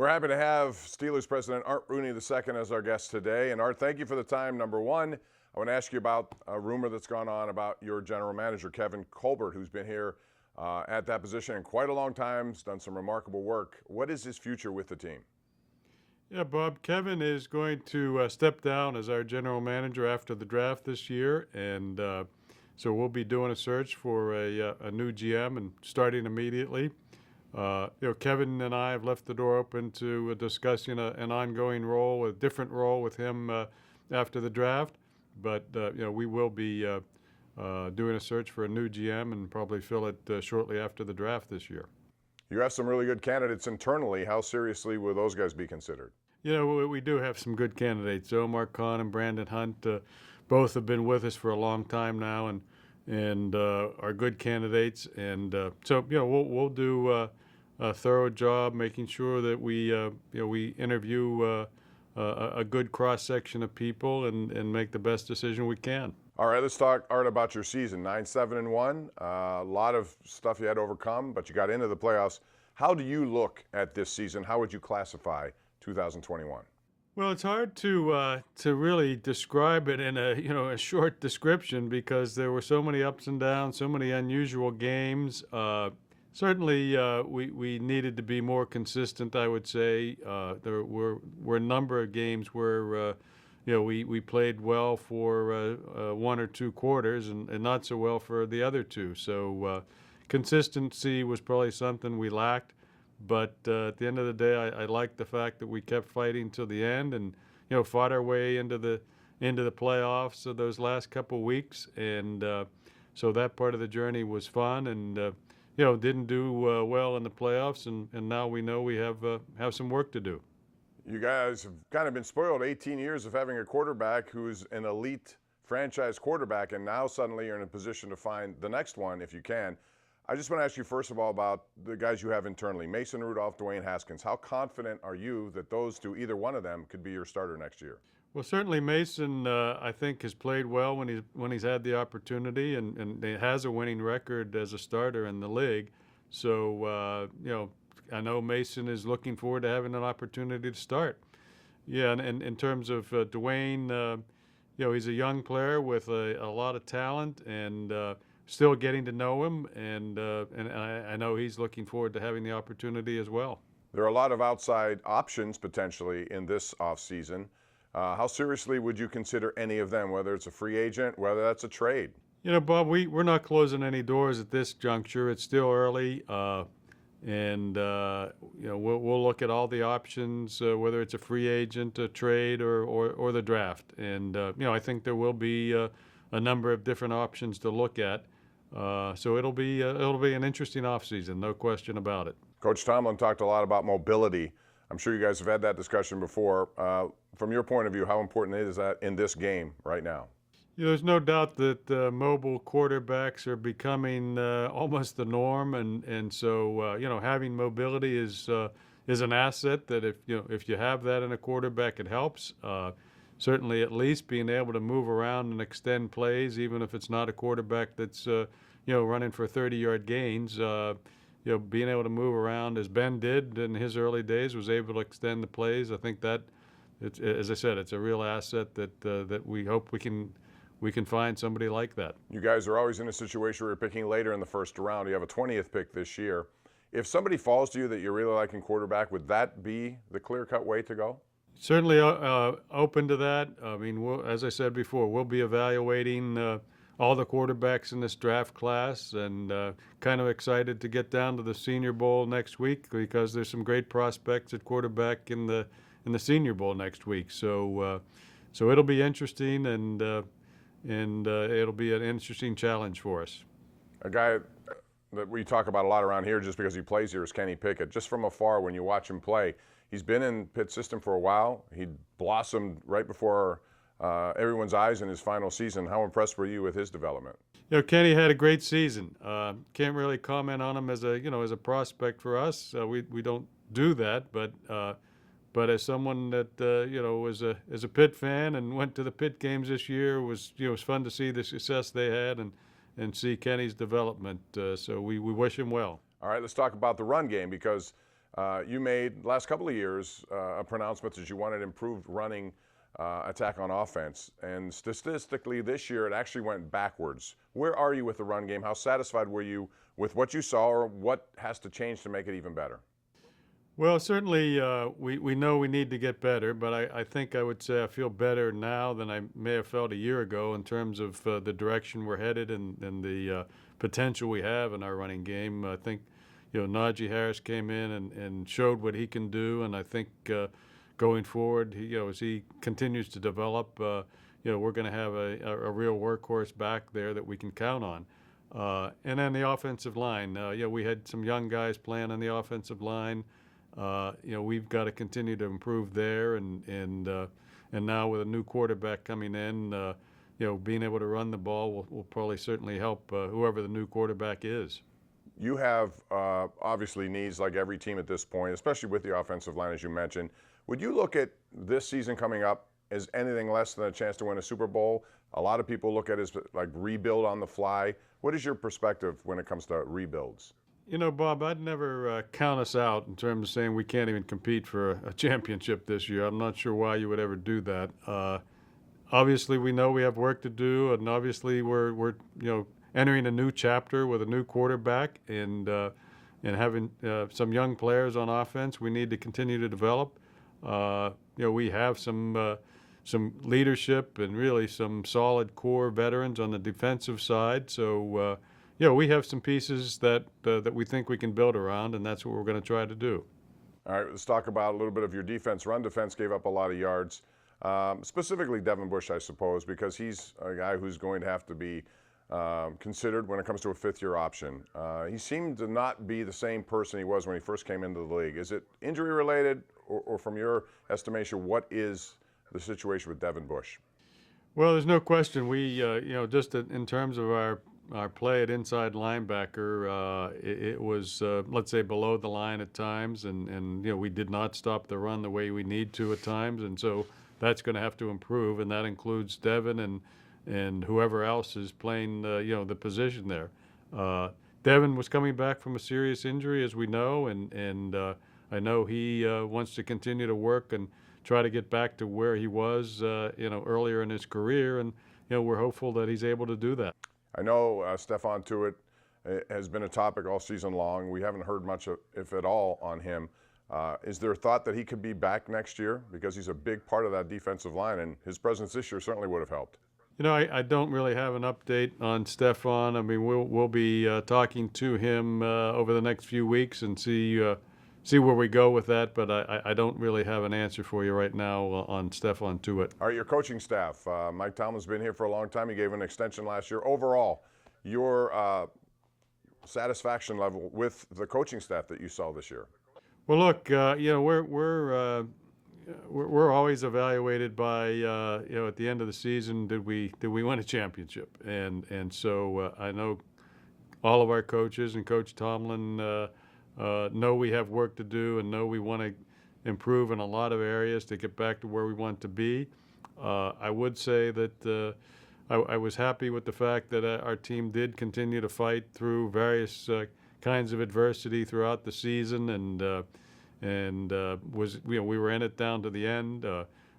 We're happy to have Steelers president Art Rooney II as our guest today. And Art, thank you for the time. Number one, I want to ask you about a rumor that's gone on about your general manager, Kevin Colbert, who's been here at that position in quite a long time, has done some remarkable work. What is his future with the team? Yeah, Bob, Kevin is going to step down as our general manager after the draft this year, and so we'll be doing a search for a new GM and starting immediately. Kevin and I have left the door open to discussing an ongoing role, a different role with him after the draft, but we will be doing a search for a new GM and probably fill it shortly after the draft this year. You have some really good candidates internally. How seriously will those guys be considered? We do have some good candidates. Omar Khan and Brandon Hunt both have been with us for a long time now and are good candidates. And so we'll do a thorough job making sure that we interview a good cross section of people and make the best decision we can. All right, let's talk, Art, about your season. 9-7-1, a lot of stuff you had to overcome, but you got into the playoffs. How do you look at this season? How would you classify 2021? Well, it's hard to really describe it in a short description because there were so many ups and downs, so many unusual games. Certainly, we needed to be more consistent, I would say. There were a number of games where we played well for one or two quarters and not so well for the other two. So consistency was probably something we lacked. But at the end of the day, I liked the fact that we kept fighting till the end and fought our way into the playoffs of those last couple weeks. And so that part of the journey was fun and didn't do well in the playoffs. And now we know we have some work to do. You guys have kind of been spoiled 18 years of having a quarterback who's an elite franchise quarterback, and now suddenly you're in a position to find the next one if you can. I just want to ask you, first of all, about the guys you have internally, Mason Rudolph, Dwayne Haskins. How confident are you that those two, either one of them, could be your starter next year? Well, certainly Mason, I think, has played well when he's had the opportunity and has a winning record as a starter in the league. So, I know Mason is looking forward to having an opportunity to start. Yeah, and in terms of Dwayne, he's a young player with a lot of talent and still getting to know him, and I know he's looking forward to having the opportunity as well. There are a lot of outside options potentially in this offseason. How seriously would you consider any of them, whether it's a free agent, whether that's a trade? Bob, we're not closing any doors at this juncture. It's still early. And we'll look at all the options, whether it's a free agent, a trade, or the draft. And I think there will be a number of different options to look at. So it'll be an interesting offseason, no question about it. Coach Tomlin talked a lot about mobility. I'm sure you guys have had that discussion before. From your point of view, how important is that in this game right now? There's no doubt that mobile quarterbacks are becoming almost the norm, and so having mobility is an asset. That if you have that in a quarterback, it helps. Certainly, at least being able to move around and extend plays, even if it's not a quarterback that's running for 30-yard gains. Being able to move around as Ben did in his early days, was able to extend the plays. I think that, as I said, it's a real asset that we hope we can find somebody like that. You guys are always in a situation where you're picking later in the first round. You have a 20th pick this year. If somebody falls to you that you really like in quarterback, would that be the clear-cut way to go? Certainly open to that. I mean, as I said before, we'll be evaluating all the quarterbacks in this draft class and kind of excited to get down to the Senior Bowl next week because there's some great prospects at quarterback in the Senior Bowl next week. So it'll be interesting and it'll be an interesting challenge for us. A guy that we talk about a lot around here just because he plays here is Kenny Pickett. Just from afar, when you watch him play, he's been in Pitt's system for a while. He blossomed right before everyone's eyes in his final season. How impressed were you with his development? Kenny had a great season. Can't really comment on him as a prospect for us. We don't do that, but as someone that was a Pitt fan and went to the Pitt games this year, it was fun to see the success they had and see Kenny's development. So we wish him well. All right, let's talk about the run game because You made last couple of years a pronouncement that you wanted improved running attack on offense, and statistically this year it actually went backwards. Where are you with the run game? How satisfied were you with what you saw, or what has to change to make it even better? Well, certainly we know we need to get better, but I think I would say I feel better now than I may have felt a year ago in terms of the direction we're headed and the potential we have in our running game. I think, Najee Harris came in and showed what he can do, and I think going forward, as he continues to develop, we're going to have a real workhorse back there that we can count on. And then the offensive line, we had some young guys playing on the offensive line. We've got to continue to improve there, and now with a new quarterback coming in, being able to run the ball will probably certainly help whoever the new quarterback is. You have obviously needs like every team at this point, especially with the offensive line, as you mentioned. Would you look at this season coming up as anything less than a chance to win a Super Bowl? A lot of people look at it as like rebuild on the fly. What is your perspective when it comes to rebuilds? Bob, I'd never count us out in terms of saying we can't even compete for a championship this year. I'm not sure why you would ever do that. Obviously, we know we have work to do, and obviously we're entering a new chapter with a new quarterback and having some young players on offense. We need to continue to develop. We have some leadership and really some solid core veterans on the defensive side. So. We have some pieces that we think we can build around, and that's what we're going to try to do. All right, let's talk about a little bit of your defense. Run defense gave up a lot of yards, specifically Devin Bush, I suppose, because he's a guy who's going to have to be considered when it comes to a fifth-year option. He seemed to not be the same person he was when he first came into the league. Is it injury-related, or from your estimation, what is the situation with Devin Bush? Well, there's no question. We, just in terms of our play at inside linebacker, it was, let's say, below the line at times, and we did not stop the run the way we need to at times, and so that's going to have to improve, and that includes Devin and whoever else is playing, the position there. Devin was coming back from a serious injury, as we know, and I know he wants to continue to work and try to get back to where he was, earlier in his career, and we're hopeful that he's able to do that. I know Stevetuitt has been a topic all season long. We haven't heard much, if at all, on him. Is there a thought that he could be back next year? Because he's a big part of that defensive line, and his presence this year certainly would have helped. I don't really have an update on Stefan. I mean, we'll be talking to him over the next few weeks and see where we go with that, but I don't really have an answer for you right now on Stevetuitt. All right, your coaching staff. Mike Tomlin's been here for a long time. He gave an extension last year. Overall, your satisfaction level with the coaching staff that you saw this year? Well, look, we're always evaluated by at the end of the season, did we win a championship? And so I know all of our coaches and Coach Tomlin know we have work to do and know we want to improve in a lot of areas to get back to where we want to be. I would say that I was happy with the fact that our team did continue to fight through various kinds of adversity throughout the season, and we were in it down to the end.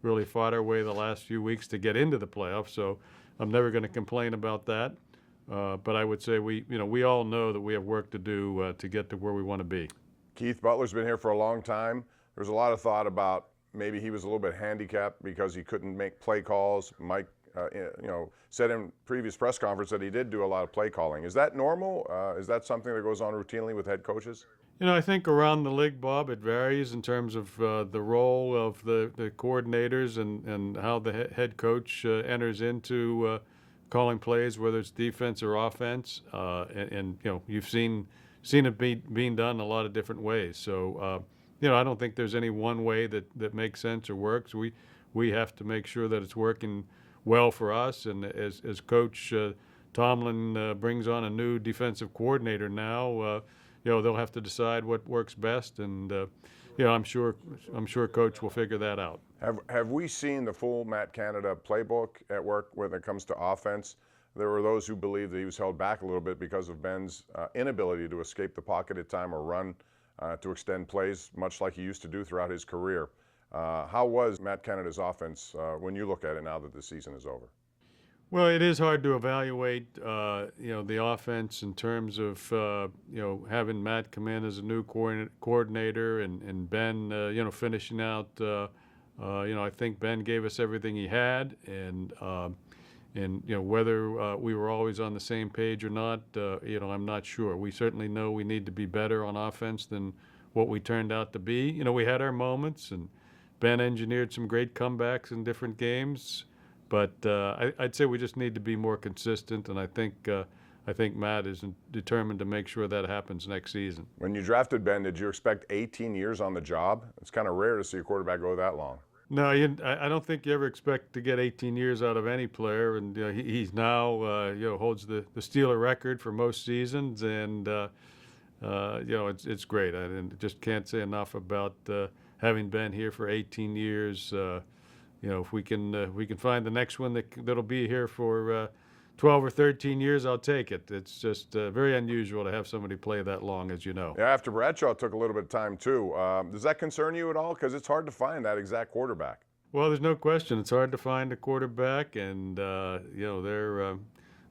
Really fought our way the last few weeks to get into the playoffs. So I'm never going to complain about that. But I would say we all know that we have work to do to get to where we want to be. Keith Butler's been here for a long time. There's a lot of thought about maybe he was a little bit handicapped because he couldn't make play calls. Mike, said in previous press conference that he did do a lot of play calling. Is that normal? Is that something that goes on routinely with head coaches? I think around the league, Bob, it varies in terms of the role of the coordinators and how the head coach enters into calling plays, whether it's defense or offense. And you've seen it being done a lot of different ways. So, I don't think there's any one way that makes sense or works. We have to make sure that it's working well for us. And as Coach Tomlin brings on a new defensive coordinator now, they'll have to decide what works best. And I'm sure Coach will figure that out. Have we seen the full Matt Canada playbook at work when it comes to offense? There were those who believed that he was held back a little bit because of Ben's inability to escape the pocket at time or run to extend plays, much like he used to do throughout his career. How was Matt Canada's offense when you look at it now that the season is over? Well, it is hard to evaluate, the offense in terms of, having Matt come in as a new coordinator and Ben, finishing out. I think Ben gave us everything he had, and whether we were always on the same page or not, I'm not sure. We certainly know we need to be better on offense than what we turned out to be. We had our moments, and Ben engineered some great comebacks in different games. But I'd say we just need to be more consistent, and I think Matt is determined to make sure that happens next season. When you drafted Ben, did you expect 18 years on the job? It's kind of rare to see a quarterback go that long. No, I don't think you ever expect to get 18 years out of any player, and he's now holds the Steeler record for most seasons, and it's great. I just can't say enough about having been here for 18 years. If we can find the next one that'll be here for 12 or 13 years, I'll take it. It's just very unusual to have somebody play that long, as you know. Yeah, after Bradshaw took a little bit of time too. Does that concern you at all? Because it's hard to find that exact quarterback. Well, there's no question. It's hard to find a quarterback, and they're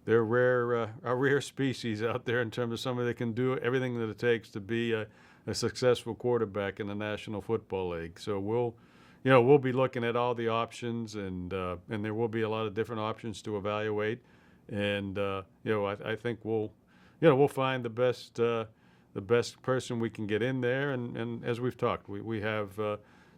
a rare species out there in terms of somebody that can do everything that it takes to be a successful quarterback in the National Football League. So we'll be looking at all the options, and there will be a lot of different options to evaluate. And I think we'll find the best person we can get in there. And as we've talked, we have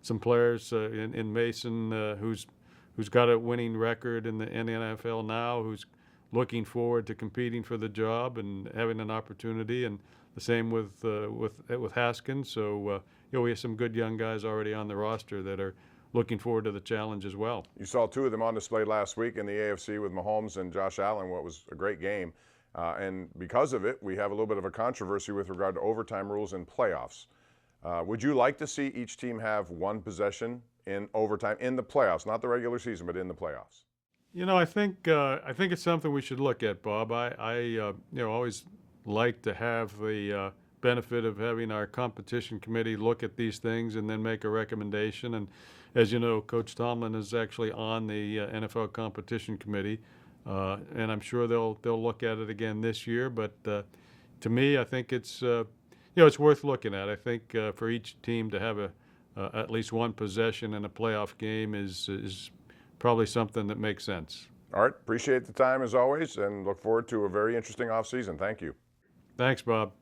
some players in Mason who's got a winning record in the NFL now, who's looking forward to competing for the job and having an opportunity. And the same with Haskins. So we have some good young guys already on the roster that are looking forward to the challenge as well. You saw two of them on display last week in the AFC with Mahomes and Josh Allen, what was a great game. And because of it, we have a little bit of a controversy with regard to overtime rules in playoffs. Would you like to see each team have one possession in overtime in the playoffs, not the regular season, but in the playoffs? I think it's something we should look at, Bob. I always like to have the benefit of having our competition committee look at these things and then make a recommendation. And as you know, Coach Tomlin is actually on the NFL competition committee, and I'm sure they'll look at it again this year. But to me, I think it's worth looking at. I think for each team to have at least one possession in a playoff game is probably something that makes sense. Art, appreciate the time as always, and look forward to a very interesting offseason. Thank you. Thanks, Bob.